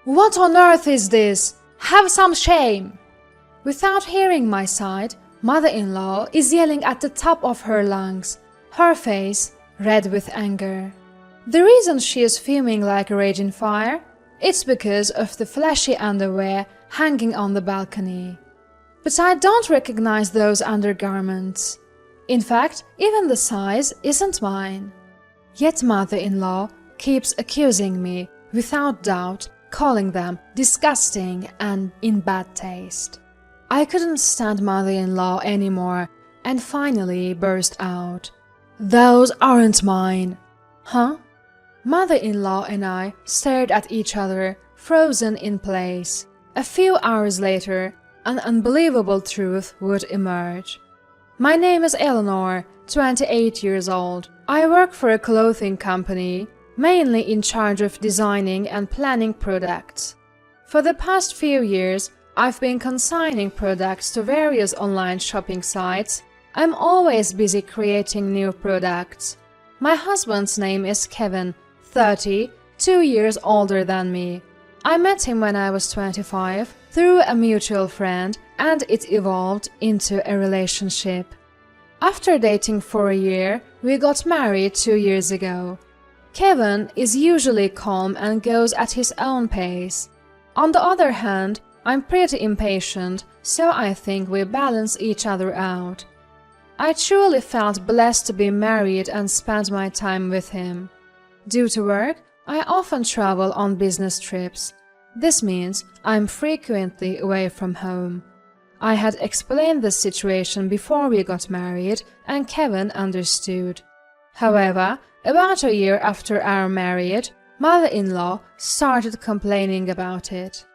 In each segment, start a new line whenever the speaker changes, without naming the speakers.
What on earth is this? Have some shame! Without hearing my side, mother-in-law is yelling at the top of her lungs, her face red with anger. The reason she is fuming like a raging fire? It's because of the flashy underwear hanging on the balcony. But I don't recognize those undergarments. In fact, even the size isn't mine. Yet mother-in-law keeps accusing me, without doubt, calling them disgusting and in bad taste. I couldn't stand mother-in-law anymore and finally burst out. Those aren't mine. Huh? Mother-in-law and I stared at each other, frozen in place. A few hours later, an unbelievable truth would emerge. My name is Eleanor, 28 years old. I work for a clothing company, mainly in charge of designing and planning products. For the past few years, I've been consigning products to various online shopping sites. I'm always busy creating new products. My husband's name is Kevin, 30, 2 years older than me. I met him when I was 25 through a mutual friend, and it evolved into a relationship. After dating for a year, we got married 2 years ago. Kevin is usually calm and goes at his own pace. On the other hand, I'm pretty impatient, so I think we balance each other out. I truly felt blessed to be married and spend my time with him. Due to work, I often travel on business trips. This means I'm frequently away from home. I had explained the situation before we got married, and Kevin understood. However, about a year after our marriage, mother-in-law started complaining about it.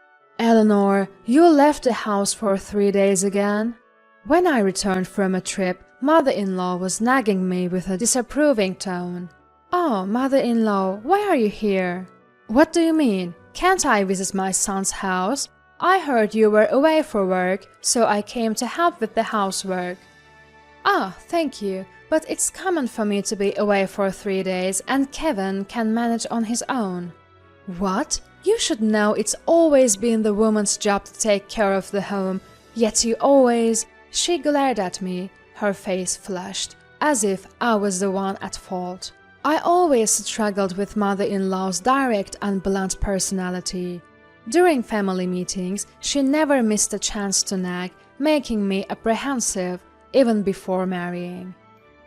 Eleanor, you left the house for 3 days again? When I returned from a trip, mother-in-law was nagging me with a disapproving tone. Oh, mother-in-law, why are you here? What do you mean? Can't I visit my son's house? I heard you were away for work, so I came to help with the housework. Ah, thank you, but it's common for me to be away for 3 days and Kevin can manage on his own. What? You should know it's always been the woman's job to take care of the home, yet you always… She glared at me, her face flushed, as if I was the one at fault. I always struggled with mother-in-law's direct and blunt personality. During family meetings, she never missed a chance to nag, making me apprehensive even before marrying.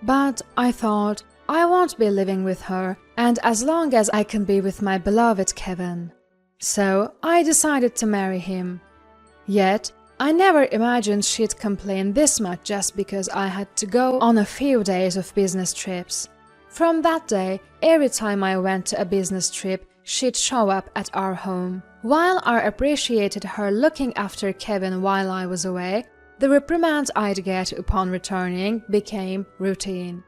But I thought, I won't be living with her, and as long as I can be with my beloved Kevin. So I decided to marry him. Yet, I never imagined she'd complain this much just because I had to go on a few days of business trips. From that day, every time I went to a business trip, she'd show up at our home. While I appreciated her looking after Kevin while I was away, the reprimand I'd get upon returning became routine.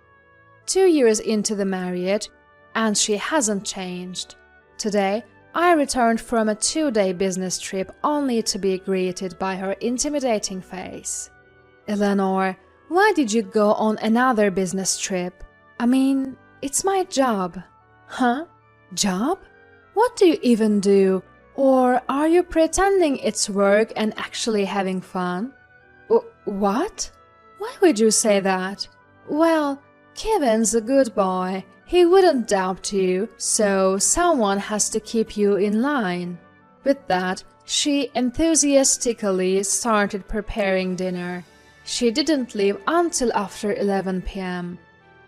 2 years into the marriage, and she hasn't changed. Today, I returned from a 2-day business trip only to be greeted by her intimidating face. Eleanor, why did you go on another business trip? I mean, it's my job. Huh? Job? What do you even do? Or are you pretending it's work and actually having fun? What? Why would you say that? Well, Kevin's a good boy. He wouldn't doubt you, so someone has to keep you in line. With that, she enthusiastically started preparing dinner. She didn't leave until after 11 p.m.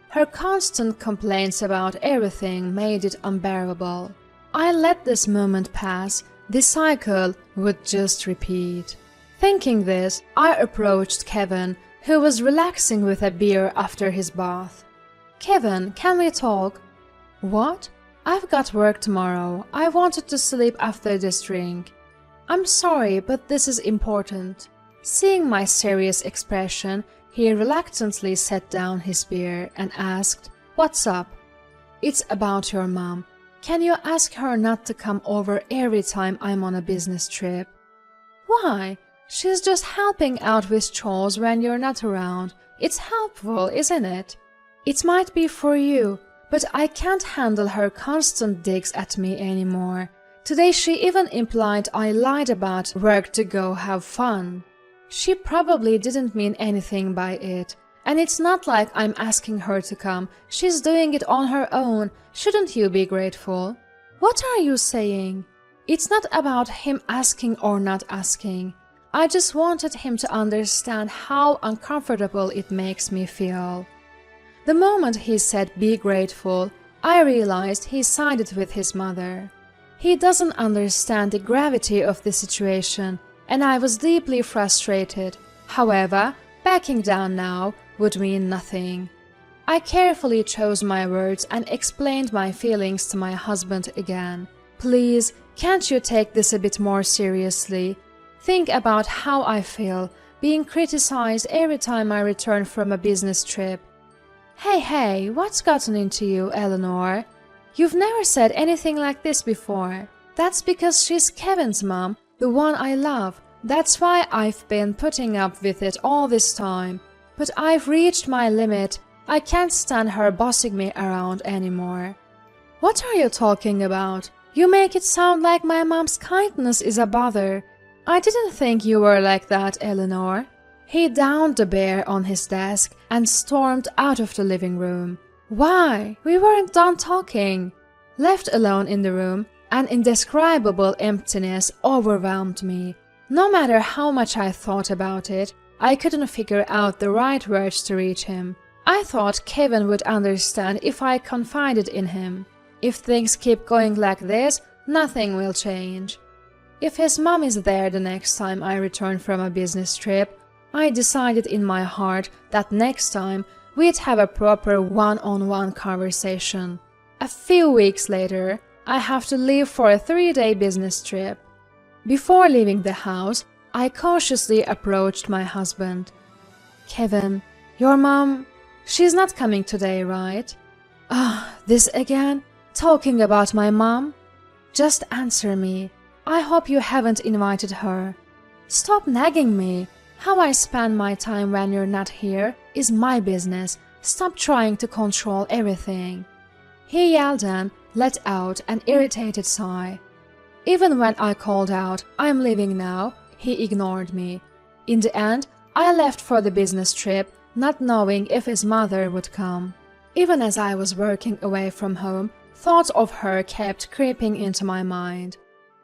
Her constant complaints about everything made it unbearable. I let this moment pass. The cycle would just repeat. Thinking this, I approached Kevin, who was relaxing with a beer after his bath. Kevin, can we talk? What? I've got work tomorrow. I wanted to sleep after this drink. I'm sorry, but this is important. Seeing my serious expression, he reluctantly set down his beer and asked, What's up? It's about your mom. Can you ask her not to come over every time I'm on a business trip? Why? She's just helping out with chores when you're not around. It's helpful, isn't it? It might be for you, but I can't handle her constant digs at me anymore. Today she even implied I lied about work to go have fun. She probably didn't mean anything by it. And it's not like I'm asking her to come. She's doing it on her own. Shouldn't you be grateful? What are you saying? It's not about him asking or not asking. I just wanted him to understand how uncomfortable it makes me feel. The moment he said be grateful, I realized he sided with his mother. He doesn't understand the gravity of the situation, and I was deeply frustrated. However, backing down now would mean nothing. I carefully chose my words and explained my feelings to my husband again. Please, can't you take this a bit more seriously? Think about how I feel, being criticized every time I return from a business trip. Hey, what's gotten into you, Eleanor? You've never said anything like this before. That's because she's Kevin's mom, the one I love. That's why I've been putting up with it all this time. But I've reached my limit. I can't stand her bossing me around anymore. What are you talking about? You make it sound like my mom's kindness is a bother. I didn't think you were like that, Eleanor. He downed the bear on his desk and stormed out of the living room. Why? We weren't done talking. Left alone in the room, an indescribable emptiness overwhelmed me. No matter how much I thought about it, I couldn't figure out the right words to reach him. I thought Kevin would understand if I confided in him. If things keep going like this, nothing will change. If his mom is there the next time I return from a business trip, I decided in my heart that next time we'd have a proper one-on-one conversation. A few weeks later, I have to leave for a 3-day business trip. Before leaving the house, I cautiously approached my husband. Kevin, your mom, she's not coming today, right? This again? Talking about my mom? Just answer me. I hope you haven't invited her. Stop nagging me. How I spend my time when you're not here is my business. Stop trying to control everything. He yelled and let out an irritated sigh. Even when I called out, I'm leaving now, he ignored me. In the end, I left for the business trip, not knowing if his mother would come. Even as I was working away from home, thoughts of her kept creeping into my mind.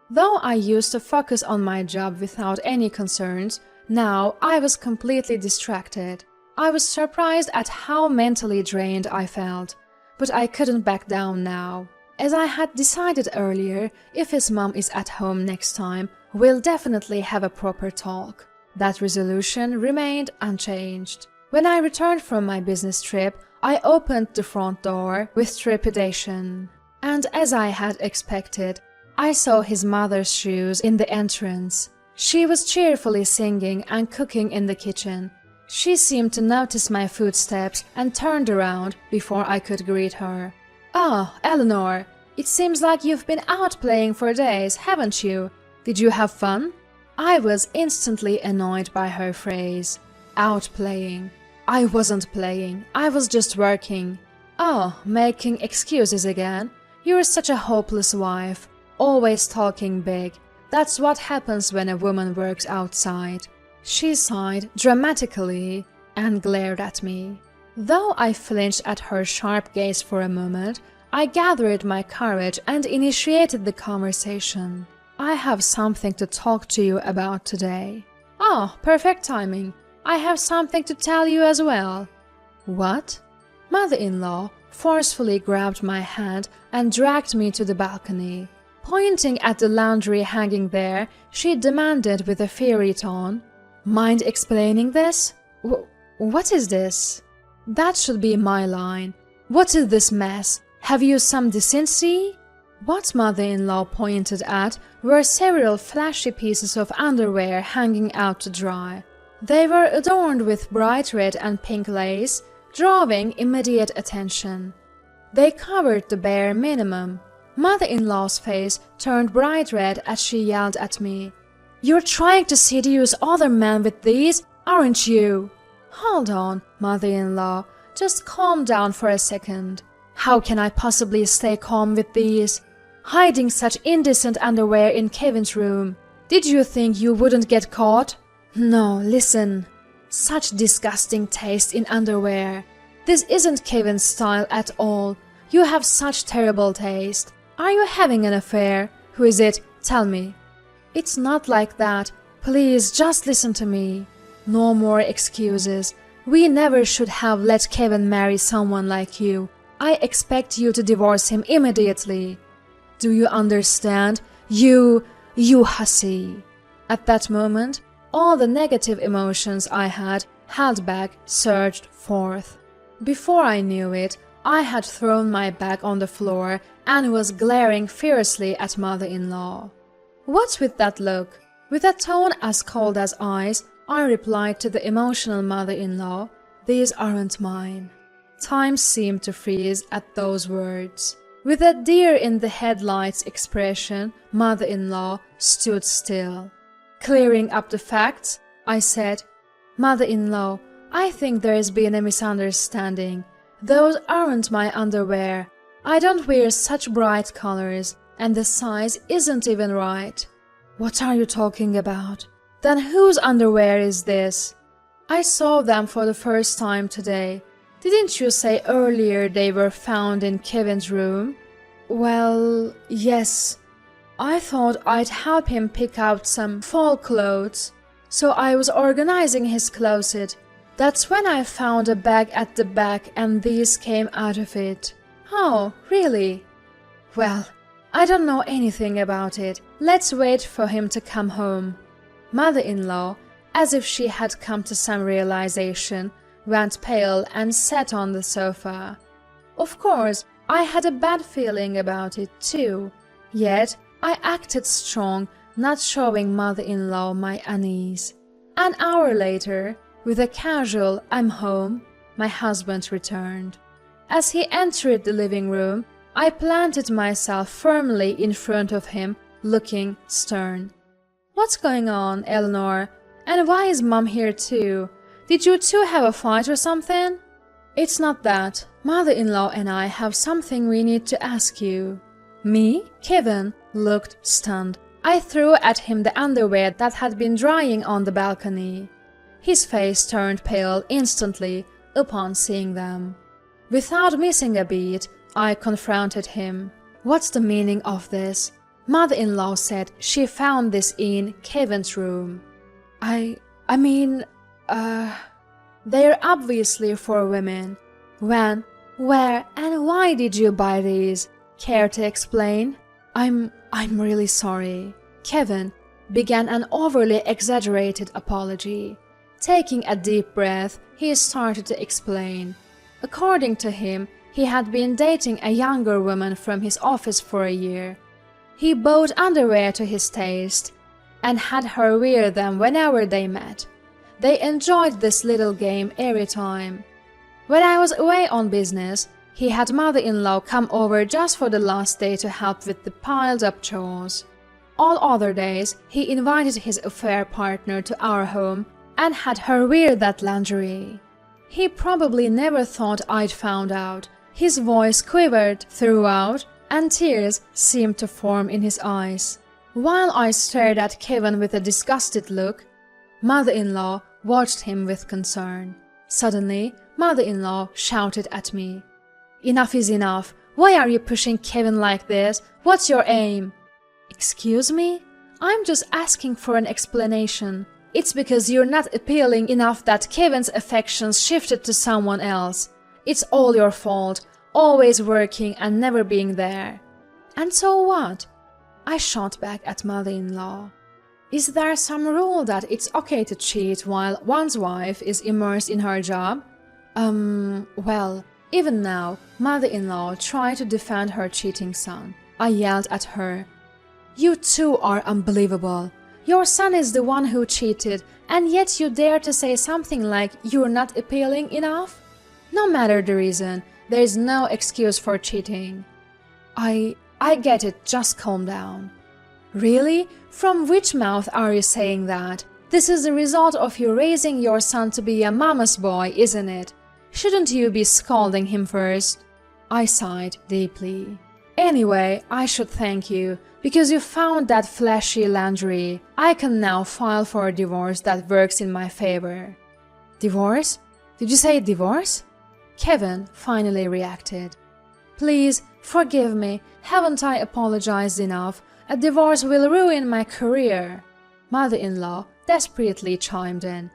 Though I used to focus on my job without any concerns, now I was completely distracted. I was surprised at how mentally drained I felt, but I couldn't back down now. As I had decided earlier, if his mom is at home next time, we'll definitely have a proper talk. That resolution remained unchanged. When I returned from my business trip, I opened the front door with trepidation. And as I had expected, I saw his mother's shoes in the entrance. She was cheerfully singing and cooking in the kitchen. She seemed to notice my footsteps and turned around before I could greet her. "Oh, Eleanor, it seems like you've been out playing for days, haven't you? Did you have fun?" I was instantly annoyed by her phrase. Out playing. I wasn't playing, I was just working. Oh, making excuses again? You're such a hopeless wife, always talking big. That's what happens when a woman works outside. She sighed dramatically and glared at me. Though I flinched at her sharp gaze for a moment, I gathered my courage and initiated the conversation. "I have something to talk to you about today." "Oh, perfect timing. I have something to tell you as well." "What?" Mother-in-law forcefully grabbed my hand and dragged me to the balcony. Pointing at the laundry hanging there, she demanded with a fiery tone, "Mind explaining this? What is this?" That should be my line. "What is this mess? Have you some decency?" What mother-in-law pointed at were several flashy pieces of underwear hanging out to dry. They were adorned with bright red and pink lace, drawing immediate attention. They covered the bare minimum. Mother-in-law's face turned bright red as she yelled at me. "You're trying to seduce other men with these, aren't you?" "Hold on, mother-in-law. Just calm down for a second." "How can I possibly stay calm with these?" hiding such indecent underwear in Kevin's room. Did you think you wouldn't get caught? No, listen. Such disgusting taste in underwear. This isn't Kevin's style at all. You have such terrible taste. Are you having an affair? Who is it? Tell me. It's not like that. Please, just listen to me. No more excuses. We never should have let Kevin marry someone like you. I expect you to divorce him immediately. Do you understand? You hussy. At that moment, all the negative emotions I had held back surged forth. Before I knew it, I had thrown my bag on the floor and was glaring fiercely at mother-in-law. What's with that look? With a tone as cold as ice, I replied to the emotional mother-in-law, "These aren't mine." Time seemed to freeze at those words. With a deer-in-the-headlights expression, mother-in-law stood still. Clearing up the facts, I said, "Mother-in-law, I think there's been a misunderstanding. Those aren't my underwear. I don't wear such bright colors, and the size isn't even right." "What are you talking about? Then whose underwear is this?" "I saw them for the first time today. Didn't you say earlier they were found in Kevin's room?" "Well, yes. I thought I'd help him pick out some fall clothes, so I was organizing his closet. That's when I found a bag at the back and these came out of it." "Oh, really? Well, I don't know anything about it. Let's wait for him to come home." Mother-in-law, as if she had come to some realization, went pale and sat on the sofa. Of course, I had a bad feeling about it too, yet I acted strong, not showing mother-in-law my unease. An hour later, with a casual "I'm home," my husband returned. As he entered the living room, I planted myself firmly in front of him, looking stern. "What's going on, Eleanor? And why is Mom here too? Did you two have a fight or something?" "It's not that. Mother-in-law and I have something we need to ask you." "Me?" Kevin looked stunned. I threw at him the underwear that had been drying on the balcony. His face turned pale instantly upon seeing them. Without missing a beat, I confronted him. "What's the meaning of this? Mother-in-law said she found this in Kevin's room." I mean, they're obviously for women. When, where, and why did you buy these? Care to explain?" I'm really sorry." Kevin began an overly exaggerated apology. Taking a deep breath, he started to explain. According to him, he had been dating a younger woman from his office for a year. He bought underwear to his taste and had her wear them whenever they met. They enjoyed this little game every time. When I was away on business, he had mother-in-law come over just for the last day to help with the piled-up chores. All other days, he invited his affair partner to our home and had her wear that lingerie. He probably never thought I'd found out. His voice quivered throughout, and tears seemed to form in his eyes. While I stared at Kevin with a disgusted look, mother-in-law watched him with concern. Suddenly, mother-in-law shouted at me. "Enough is enough. Why are you pushing Kevin like this? What's your aim?" "Excuse me? I'm just asking for an explanation. It's because you're not appealing enough that Kevin's affections shifted to someone else. It's all your fault, always working and never being there." "And so what?" I shot back at mother-in-law. "Is there some rule that it's okay to cheat while one's wife is immersed in her job?" Well, even now, mother-in-law tried to defend her cheating son. I yelled at her. "You two are unbelievable. Your son is the one who cheated, and yet you dare to say something like you're not appealing enough? No matter the reason, there is no excuse for cheating." I get it, just calm down." "Really? From which mouth are you saying that? This is the result of you raising your son to be a mama's boy, isn't it? Shouldn't you be scolding him first?" I sighed deeply. Anyway, I should thank you, because you found that flashy lingerie. I can now file for a divorce that works in my favor. Divorce? Did you say divorce? Kevin finally reacted. Please, forgive me. Haven't I apologized enough? A divorce will ruin my career. Mother-in-law desperately chimed in.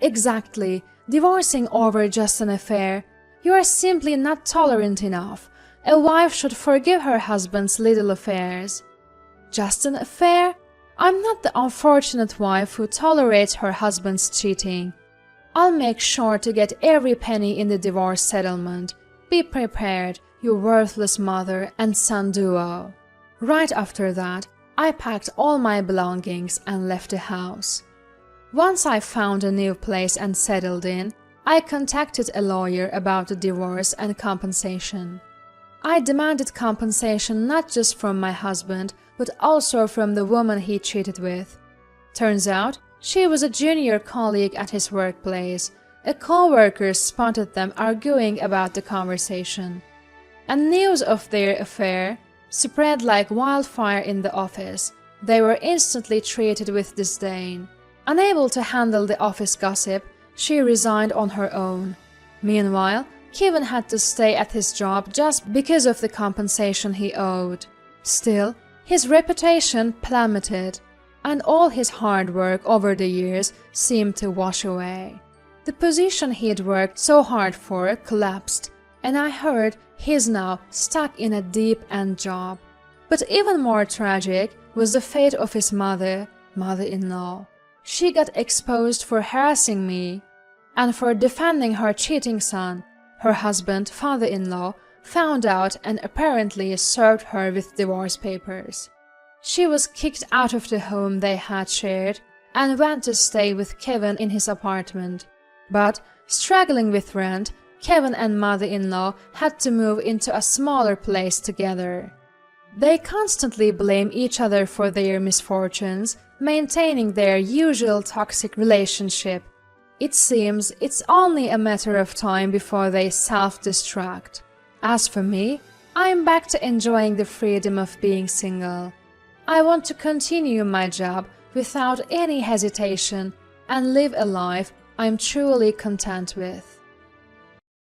Exactly. Divorcing over just an affair. You are simply not tolerant enough. A wife should forgive her husband's little affairs. Just an affair? I'm not the unfortunate wife who tolerates her husband's cheating. I'll make sure to get every penny in the divorce settlement. Be prepared, you worthless mother and son duo. Right after that, I packed all my belongings and left the house. Once I found a new place and settled in, I contacted a lawyer about the divorce and compensation. I demanded compensation not just from my husband, but also from the woman he cheated with. Turns out, she was a junior colleague at his workplace. A co-worker spotted them arguing about the conversation. And news of their affair spread like wildfire in the office. They were instantly treated with disdain. Unable to handle the office gossip, she resigned on her own. Meanwhile, Kevin had to stay at his job just because of the compensation he owed. Still, his reputation plummeted, and all his hard work over the years seemed to wash away. The position he'd worked so hard for collapsed, and I heard he's now stuck in a deep-end job. But even more tragic was the fate of his mother-in-law. She got exposed for harassing me, and for defending her cheating son. Her husband, father-in-law, found out and apparently served her with divorce papers. She was kicked out of the home they had shared and went to stay with Kevin in his apartment. But, struggling with rent, Kevin and mother-in-law had to move into a smaller place together. They constantly blame each other for their misfortunes, maintaining their usual toxic relationship. It seems it's only a matter of time before they self-destruct. As for me, I'm back to enjoying the freedom of being single. I want to continue my job without any hesitation and live a life I'm truly content with.